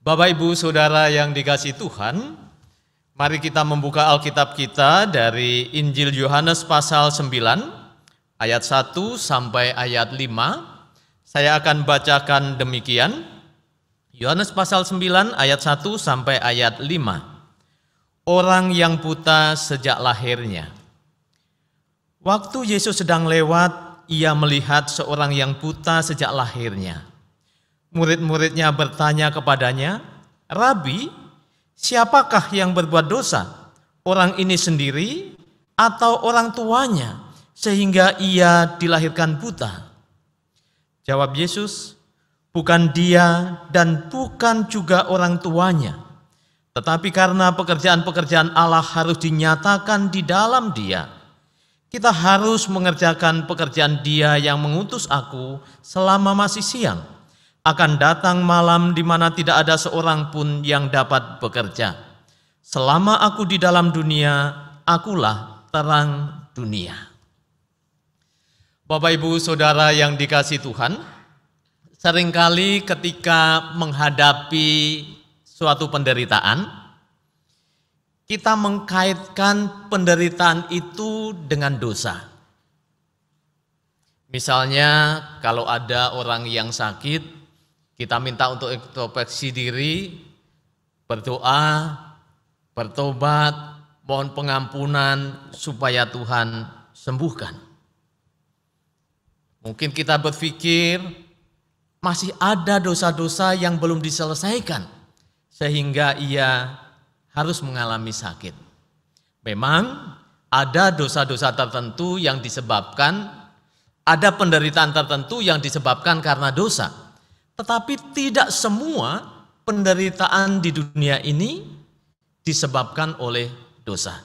Bapak, Ibu, Saudara yang dikasihi Tuhan, mari kita membuka Alkitab kita dari Injil Yohanes pasal 9, ayat 1 sampai ayat 5. Saya akan bacakan demikian. Yohanes pasal 9, ayat 1 sampai ayat 5. Orang yang buta sejak lahirnya. Waktu Yesus sedang lewat, ia melihat seorang yang buta sejak lahirnya. Murid-muridnya bertanya kepadanya, "Rabi, siapakah yang berbuat dosa? Orang ini sendiri atau orang tuanya sehingga ia dilahirkan buta?" Jawab Yesus, "Bukan dia dan bukan juga orang tuanya, tetapi karena pekerjaan-pekerjaan Allah harus dinyatakan di dalam dia. Kita harus mengerjakan pekerjaan Dia yang mengutus aku selama masih siang. Akan datang malam di mana tidak ada seorang pun yang dapat bekerja. Selama aku di dalam dunia, akulah terang dunia." Bapak, Ibu, Saudara yang dikasihi Tuhan, seringkali ketika menghadapi suatu penderitaan, kita mengkaitkan penderitaan itu dengan dosa. Misalnya kalau ada orang yang sakit, kita minta untuk introspeksi diri, berdoa, bertobat, mohon pengampunan supaya Tuhan sembuhkan. Mungkin kita berpikir masih ada dosa-dosa yang belum diselesaikan sehingga ia harus mengalami sakit. Memang ada dosa-dosa tertentu yang disebabkan, ada penderitaan tertentu yang disebabkan karena dosa. Tetapi tidak semua penderitaan di dunia ini disebabkan oleh dosa.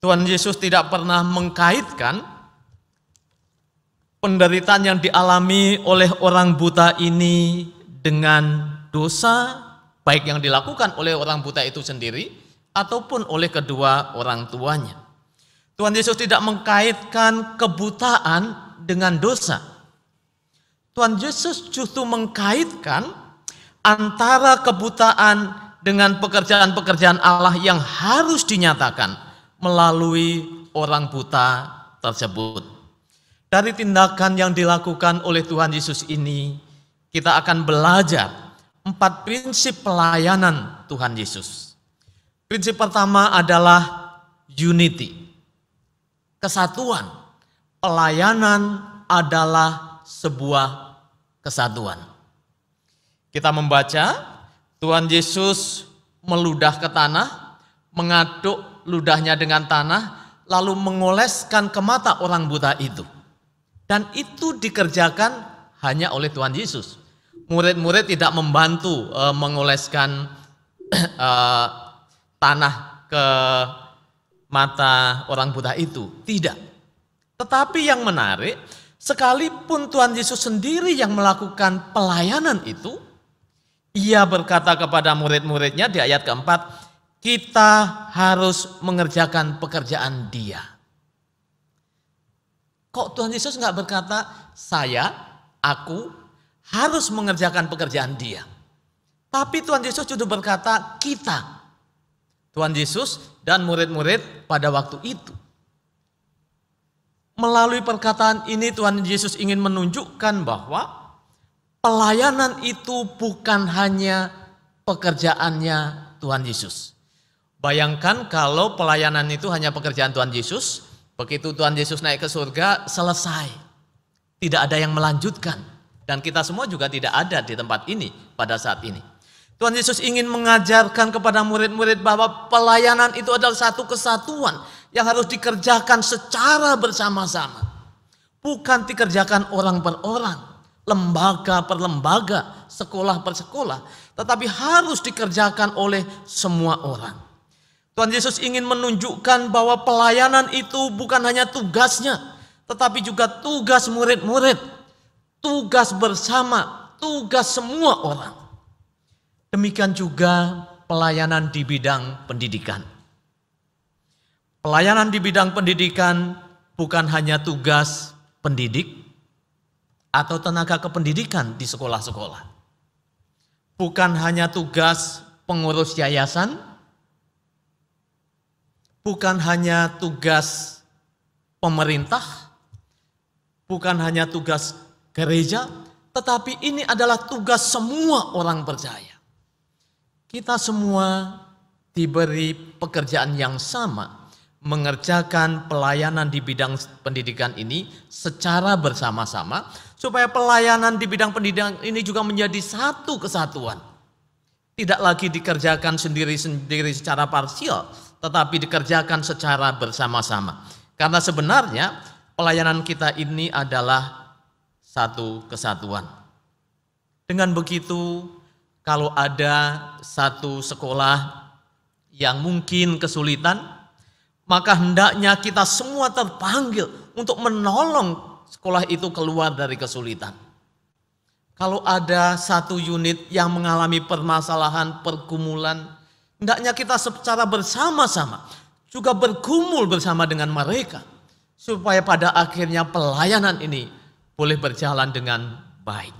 Tuhan Yesus tidak pernah mengkaitkan penderitaan yang dialami oleh orang buta ini dengan dosa, baik yang dilakukan oleh orang buta itu sendiri ataupun oleh kedua orang tuanya. Tuhan Yesus tidak mengkaitkan kebutaan dengan dosa. Tuhan Yesus justru mengkaitkan antara kebutaan dengan pekerjaan-pekerjaan Allah yang harus dinyatakan melalui orang buta tersebut. Dari tindakan yang dilakukan oleh Tuhan Yesus ini, kita akan belajar 4 prinsip pelayanan Tuhan Yesus. Prinsip pertama adalah unity, kesatuan. Pelayanan adalah sebuah kesatuan. Kita membaca, Tuhan Yesus meludah ke tanah, mengaduk ludahnya dengan tanah, lalu mengoleskan ke mata orang buta itu. Dan itu dikerjakan hanya oleh Tuhan Yesus. Murid-murid tidak membantu mengoleskan tanah ke mata orang buta itu, tidak. Tetapi yang menarik, sekalipun Tuhan Yesus sendiri yang melakukan pelayanan itu, ia berkata kepada murid-muridnya di ayat keempat, "Kita harus mengerjakan pekerjaan Dia." Kok Tuhan Yesus nggak berkata, aku harus mengerjakan pekerjaan Dia? Tapi Tuhan Yesus sudah berkata kita. Tuhan Yesus dan murid-murid pada waktu itu. Melalui perkataan ini Tuhan Yesus ingin menunjukkan bahwa pelayanan itu bukan hanya pekerjaannya Tuhan Yesus. Bayangkan kalau pelayanan itu hanya pekerjaan Tuhan Yesus, begitu Tuhan Yesus naik ke surga, selesai. Tidak ada yang melanjutkan. Dan kita semua juga tidak ada di tempat ini pada saat ini. Tuhan Yesus ingin mengajarkan kepada murid-murid bahwa pelayanan itu adalah satu kesatuan yang harus dikerjakan secara bersama-sama. Bukan dikerjakan orang per orang, lembaga per lembaga, sekolah per sekolah, tetapi harus dikerjakan oleh semua orang. Tuhan Yesus ingin menunjukkan bahwa pelayanan itu bukan hanya tugasnya, tetapi juga tugas murid-murid. Tugas bersama, tugas semua orang. Demikian juga pelayanan di bidang pendidikan. Pelayanan di bidang pendidikan bukan hanya tugas pendidik atau tenaga kependidikan di sekolah-sekolah. bukan hanya tugas pengurus yayasan, bukan hanya tugas pemerintah, bukan hanya tugas gereja, tetapi ini adalah tugas semua orang percaya. Kita semua diberi pekerjaan yang sama, mengerjakan pelayanan di bidang pendidikan ini secara bersama-sama, supaya pelayanan di bidang pendidikan ini juga menjadi satu kesatuan. Tidak lagi dikerjakan sendiri-sendiri secara parsial, tetapi dikerjakan secara bersama-sama. Karena sebenarnya pelayanan kita ini adalah satu kesatuan. Dengan begitu, kalau ada satu sekolah yang mungkin kesulitan, maka hendaknya kita semua terpanggil untuk menolong sekolah itu keluar dari kesulitan. Kalau ada satu unit yang mengalami permasalahan, pergumulan, hendaknya kita secara bersama-sama juga bergumul bersama dengan mereka, supaya pada akhirnya pelayanan ini boleh berjalan dengan baik.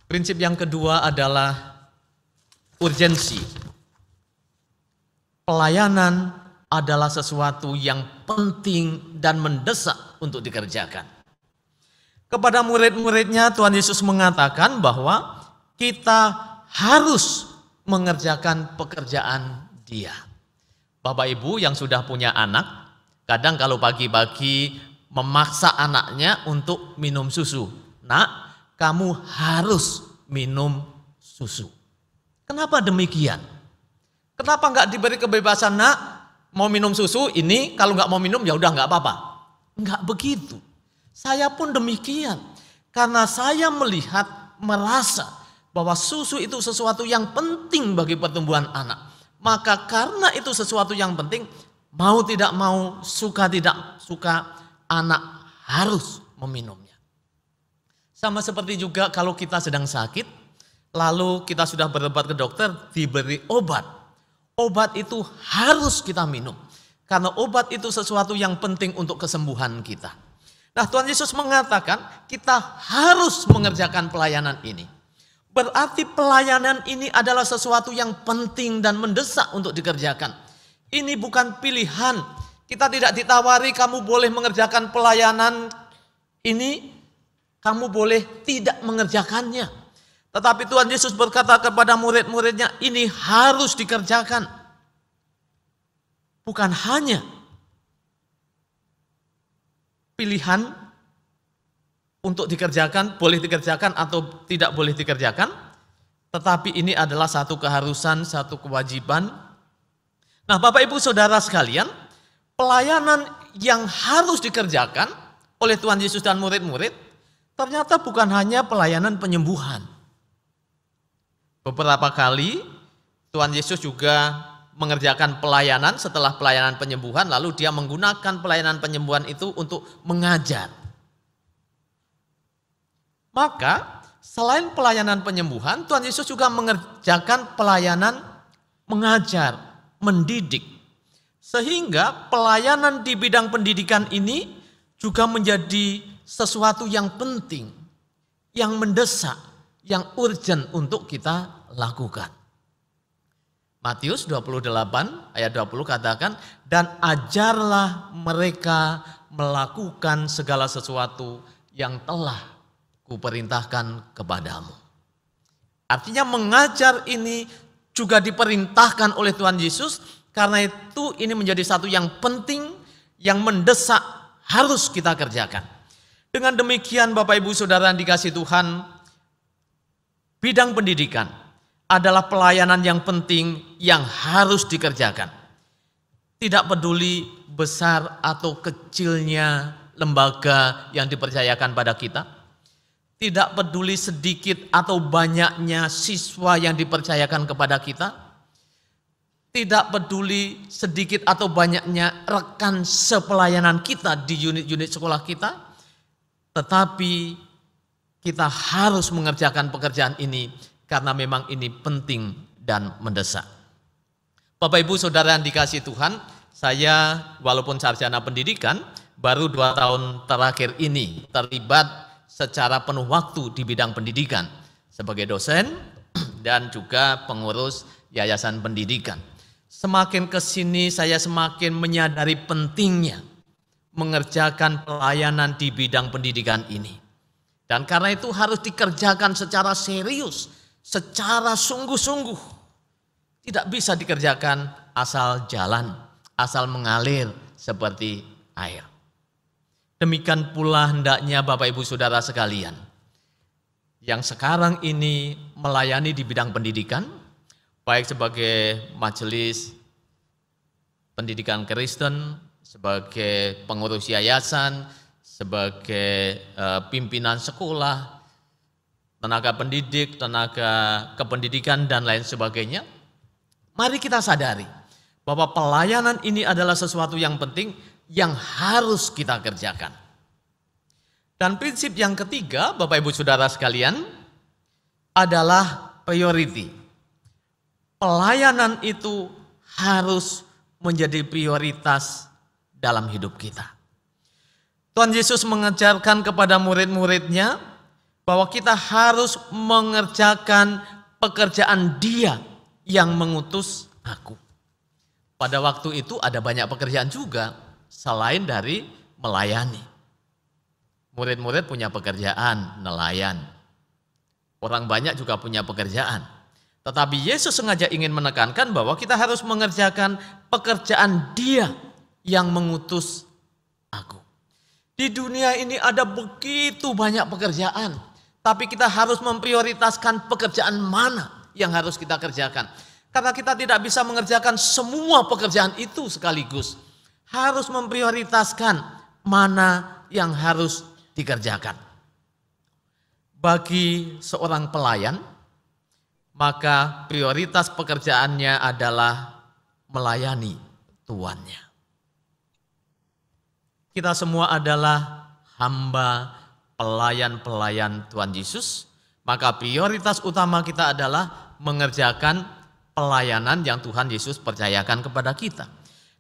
Prinsip yang kedua adalah urgensi. Pelayanan adalah sesuatu yang penting dan mendesak untuk dikerjakan. Kepada murid-muridnya Tuhan Yesus mengatakan bahwa kita harus mengerjakan pekerjaan Dia. Bapak Ibu yang sudah punya anak, kadang kalau pagi-pagi memaksa anaknya untuk minum susu. Nak, kamu harus minum susu. Kenapa demikian? Kenapa nggak diberi kebebasan, nak, mau minum susu ini, kalau nggak mau minum ya udah nggak apa-apa. Nggak begitu. Saya pun demikian. Karena saya melihat, merasa bahwa susu itu sesuatu yang penting bagi pertumbuhan anak. Maka karena itu sesuatu yang penting, mau tidak mau, suka tidak suka, anak harus meminumnya. Sama seperti juga kalau kita sedang sakit, lalu kita sudah berobat ke dokter, diberi obat. Obat itu harus kita minum. Karena obat itu sesuatu yang penting untuk kesembuhan kita. Nah, Tuhan Yesus mengatakan kita harus mengerjakan pelayanan ini. Berarti pelayanan ini adalah sesuatu yang penting dan mendesak untuk dikerjakan. Ini bukan pilihan. Kita tidak ditawari kamu boleh mengerjakan pelayanan ini, kamu boleh tidak mengerjakannya. Tetapi Tuhan Yesus berkata kepada murid-muridnya, ini harus dikerjakan. Bukan hanya pilihan untuk dikerjakan, boleh dikerjakan atau tidak boleh dikerjakan, tetapi ini adalah satu keharusan, satu kewajiban. Nah, Bapak Ibu Saudara sekalian, pelayanan yang harus dikerjakan oleh Tuhan Yesus dan murid-murid ternyata bukan hanya pelayanan penyembuhan. Beberapa kali Tuhan Yesus juga mengerjakan pelayanan setelah pelayanan penyembuhan, lalu dia menggunakan pelayanan penyembuhan itu untuk mengajar. Maka selain pelayanan penyembuhan, Tuhan Yesus juga mengerjakan pelayanan mengajar, mendidik. Sehingga pelayanan di bidang pendidikan ini juga menjadi sesuatu yang penting, yang mendesak, yang urgent untuk kita lakukan. Matius 28 ayat 20 katakan, dan ajarlah mereka melakukan segala sesuatu yang telah kuperintahkan kepadamu. Artinya mengajar ini juga diperintahkan oleh Tuhan Yesus, karena itu ini menjadi satu yang penting, yang mendesak harus kita kerjakan. Dengan demikian Bapak Ibu Saudara yang dikasihi Tuhan, bidang pendidikan adalah pelayanan yang penting yang harus dikerjakan. Tidak peduli besar atau kecilnya lembaga yang dipercayakan pada kita. Tidak peduli sedikit atau banyaknya siswa yang dipercayakan kepada kita. Tidak peduli sedikit atau banyaknya rekan sepelayanan kita di unit-unit sekolah kita. Tetapi kita harus mengerjakan pekerjaan ini karena memang ini penting dan mendesak. Bapak Ibu Saudara yang dikasihi Tuhan, saya walaupun sarjana pendidikan, baru 2 tahun terakhir ini terlibat secara penuh waktu di bidang pendidikan. sebagai dosen dan juga pengurus yayasan pendidikan. Semakin ke sini saya semakin menyadari pentingnya mengerjakan pelayanan di bidang pendidikan ini. Dan karena itu harus dikerjakan secara serius, secara sungguh-sungguh. Tidak bisa dikerjakan asal jalan, asal mengalir seperti air. Demikian pula hendaknya Bapak Ibu Saudara sekalian, yang sekarang ini melayani di bidang pendidikan, baik sebagai majelis pendidikan Kristen, sebagai pengurus yayasan, sebagai pimpinan sekolah, tenaga pendidik, tenaga kependidikan, dan lain sebagainya. Mari kita sadari bahwa pelayanan ini adalah sesuatu yang penting yang harus kita kerjakan. Dan prinsip yang ketiga, Bapak Ibu Saudara sekalian, adalah priority. Pelayanan itu harus menjadi prioritas dalam hidup kita. Tuhan Yesus mengajarkan kepada murid-muridnya bahwa kita harus mengerjakan pekerjaan Dia yang mengutus aku. Pada waktu itu ada banyak pekerjaan juga selain dari melayani. Murid-murid punya pekerjaan, nelayan. Orang banyak juga punya pekerjaan. Tetapi Yesus sengaja ingin menekankan bahwa kita harus mengerjakan pekerjaan Dia yang mengutus aku. Di dunia ini ada begitu banyak pekerjaan, tapi kita harus memprioritaskan pekerjaan mana yang harus kita kerjakan. Karena kita tidak bisa mengerjakan semua pekerjaan itu sekaligus. Harus memprioritaskan mana yang harus dikerjakan. Bagi seorang pelayan, maka prioritas pekerjaannya adalah melayani tuannya. Kita semua adalah hamba pelayan-pelayan Tuhan Yesus, maka prioritas utama kita adalah mengerjakan pelayanan yang Tuhan Yesus percayakan kepada kita.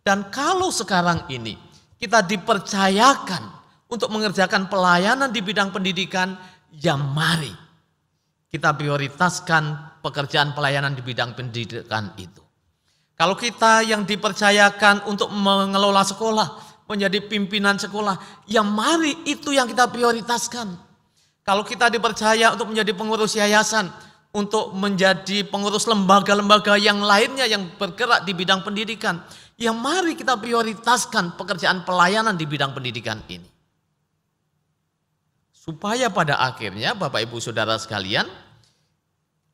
Dan kalau sekarang ini kita dipercayakan untuk mengerjakan pelayanan di bidang pendidikan, ya mari kita prioritaskan pekerjaan pelayanan di bidang pendidikan itu. Kalau kita yang dipercayakan untuk mengelola sekolah, menjadi pimpinan sekolah, ya mari itu yang kita prioritaskan. Kalau kita dipercaya untuk menjadi pengurus yayasan, untuk menjadi pengurus lembaga-lembaga yang lainnya yang bergerak di bidang pendidikan, ya mari kita prioritaskan pekerjaan pelayanan di bidang pendidikan ini. Supaya pada akhirnya Bapak Ibu Saudara sekalian,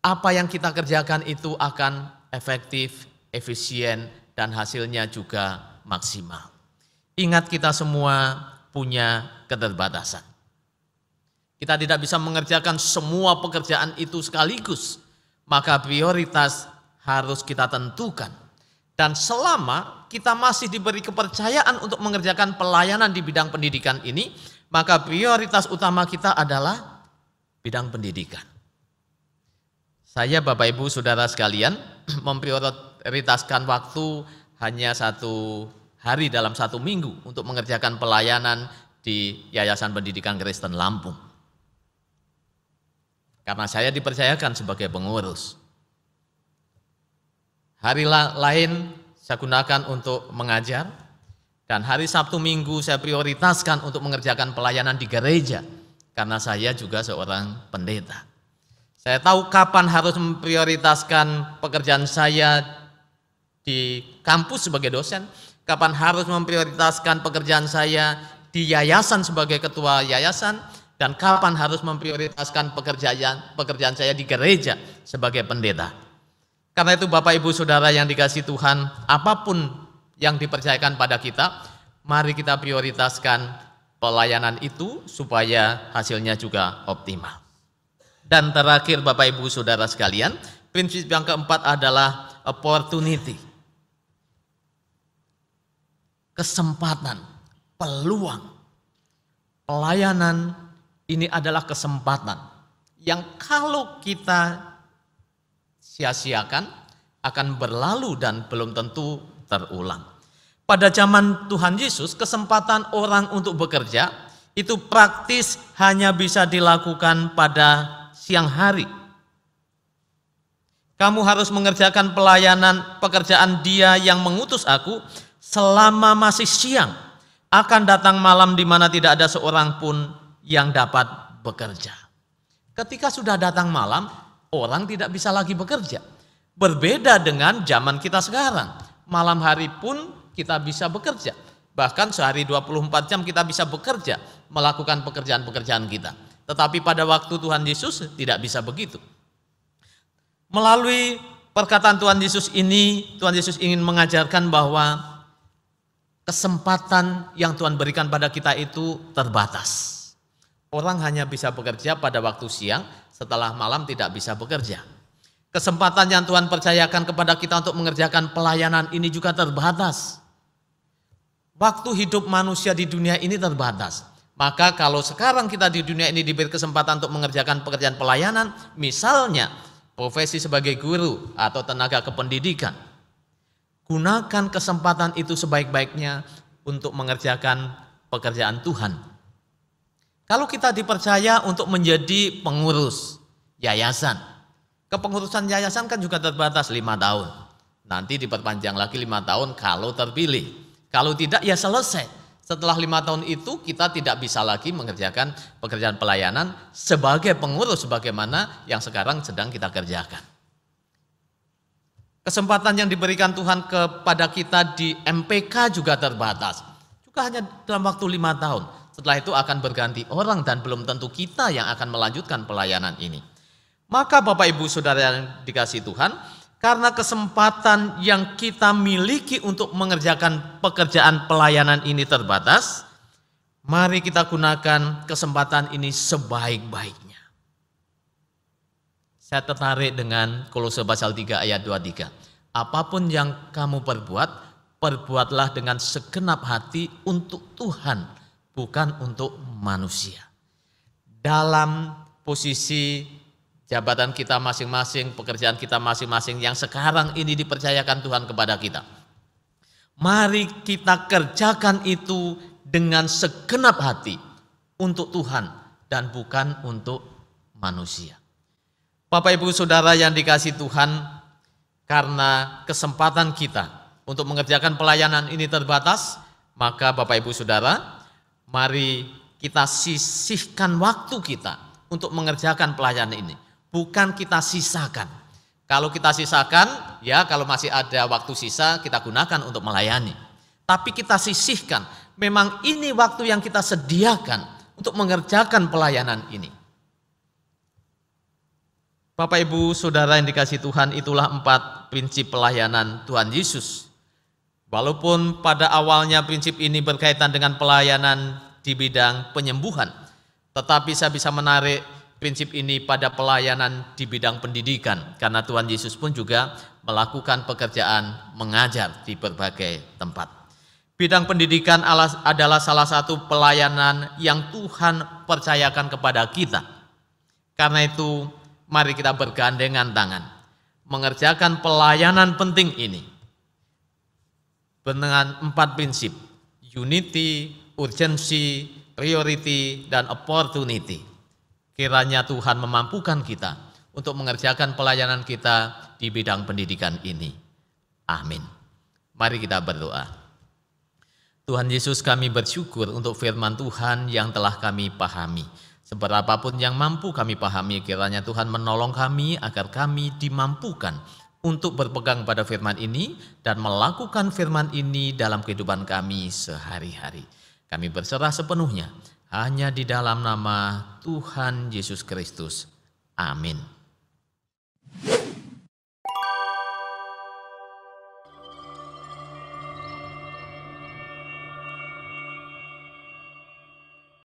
apa yang kita kerjakan itu akan efektif, efisien, dan hasilnya juga maksimal. Ingat, kita semua punya keterbatasan. Kita tidak bisa mengerjakan semua pekerjaan itu sekaligus. Maka prioritas harus kita tentukan. Dan selama kita masih diberi kepercayaan untuk mengerjakan pelayanan di bidang pendidikan ini, maka prioritas utama kita adalah bidang pendidikan. Saya, Bapak Ibu Saudara sekalian, memprioritaskan waktu hanya 1 hari dalam 1 minggu untuk mengerjakan pelayanan di Yayasan Pendidikan Kristen Lampung. Karena saya dipercayakan sebagai pengurus. Hari lain saya gunakan untuk mengajar, dan hari Sabtu Minggu saya prioritaskan untuk mengerjakan pelayanan di gereja, karena saya juga seorang pendeta. Saya tahu kapan harus memprioritaskan pekerjaan saya di kampus sebagai dosen, kapan harus memprioritaskan pekerjaan saya di yayasan sebagai ketua yayasan, dan kapan harus memprioritaskan pekerjaan saya di gereja sebagai pendeta. Karena itu Bapak Ibu Saudara yang dikasihi Tuhan, apapun yang dipercayakan pada kita, mari kita prioritaskan pelayanan itu supaya hasilnya juga optimal. Dan terakhir Bapak Ibu Saudara sekalian, prinsip yang keempat adalah opportunity. Kesempatan, peluang. Pelayanan ini adalah kesempatan yang kalau kita sia-siakan akan berlalu dan belum tentu terulang. Pada zaman Tuhan Yesus, kesempatan orang untuk bekerja itu praktis hanya bisa dilakukan pada siang hari Kamu harus mengerjakan pekerjaan Dia yang mengutus aku selama masih siang. Akan datang malam di mana tidak ada seorang pun yang dapat bekerja. Ketika sudah datang malam, orang tidak bisa lagi bekerja. Berbeda dengan zaman kita sekarang. Malam hari pun kita bisa bekerja. Bahkan sehari 24 jam kita bisa bekerja, melakukan pekerjaan-pekerjaan kita. Tetapi pada waktu Tuhan Yesus tidak bisa begitu. Melalui perkataan Tuhan Yesus ini, Tuhan Yesus ingin mengajarkan bahwa kesempatan yang Tuhan berikan pada kita itu terbatas. Orang hanya bisa bekerja pada waktu siang, setelah malam tidak bisa bekerja. Kesempatan yang Tuhan percayakan kepada kita untuk mengerjakan pelayanan ini juga terbatas. Waktu hidup manusia di dunia ini terbatas. Maka kalau sekarang kita di dunia ini diberi kesempatan untuk mengerjakan pekerjaan pelayanan, misalnya profesi sebagai guru atau tenaga kependidikan, gunakan kesempatan itu sebaik-baiknya untuk mengerjakan pekerjaan Tuhan. Kalau kita dipercaya untuk menjadi pengurus yayasan, kepengurusan yayasan kan juga terbatas 5 tahun. Nanti diperpanjang lagi 5 tahun kalau terpilih. Kalau tidak ya selesai. Setelah 5 tahun itu kita tidak bisa lagi mengerjakan pekerjaan pelayanan sebagai pengurus sebagaimana yang sekarang sedang kita kerjakan. Kesempatan yang diberikan Tuhan kepada kita di MPK juga terbatas. Juga hanya dalam waktu 5 tahun. Setelah itu akan berganti orang dan belum tentu kita yang akan melanjutkan pelayanan ini. Maka Bapak Ibu Saudara yang dikasihi Tuhan, karena kesempatan yang kita miliki untuk mengerjakan pekerjaan pelayanan ini terbatas, mari kita gunakan kesempatan ini sebaik-baiknya. Saya tertarik dengan Kolose pasal 3 ayat 23. Apapun yang kamu perbuat, perbuatlah dengan segenap hati untuk Tuhan, bukan untuk manusia. Dalam posisi jabatan kita masing-masing, pekerjaan kita masing-masing yang sekarang ini dipercayakan Tuhan kepada kita. Mari kita kerjakan itu dengan segenap hati untuk Tuhan dan bukan untuk manusia. Bapak Ibu Saudara yang dikasihi Tuhan, karena kesempatan kita untuk mengerjakan pelayanan ini terbatas, maka Bapak Ibu Saudara, mari kita sisihkan waktu kita untuk mengerjakan pelayanan ini. Bukan kita sisakan. Kalau kita sisakan, ya kalau masih ada waktu sisa kita gunakan untuk melayani. Tapi kita sisihkan. Memang ini waktu yang kita sediakan untuk mengerjakan pelayanan ini. Bapak Ibu Saudara yang dikasihi Tuhan, itulah 4 prinsip pelayanan Tuhan Yesus. Walaupun pada awalnya prinsip ini berkaitan dengan pelayanan di bidang penyembuhan, tetapi saya bisa menarik prinsip ini pada pelayanan di bidang pendidikan, karena Tuhan Yesus pun juga melakukan pekerjaan mengajar di berbagai tempat. Bidang pendidikan adalah salah satu pelayanan yang Tuhan percayakan kepada kita. Karena itu, mari kita bergandengan tangan mengerjakan pelayanan penting ini dengan 4 prinsip: unity, urgency, priority, dan opportunity. Kiranya Tuhan memampukan kita untuk mengerjakan pelayanan kita di bidang pendidikan ini. Amin. Mari kita berdoa. Tuhan Yesus, kami bersyukur untuk firman Tuhan yang telah kami pahami. Seberapapun yang mampu kami pahami, kiranya Tuhan menolong kami agar kami dimampukan untuk berpegang pada firman ini dan melakukan firman ini dalam kehidupan kami sehari-hari. Kami berserah sepenuhnya hanya di dalam nama Tuhan Yesus Kristus. Amin.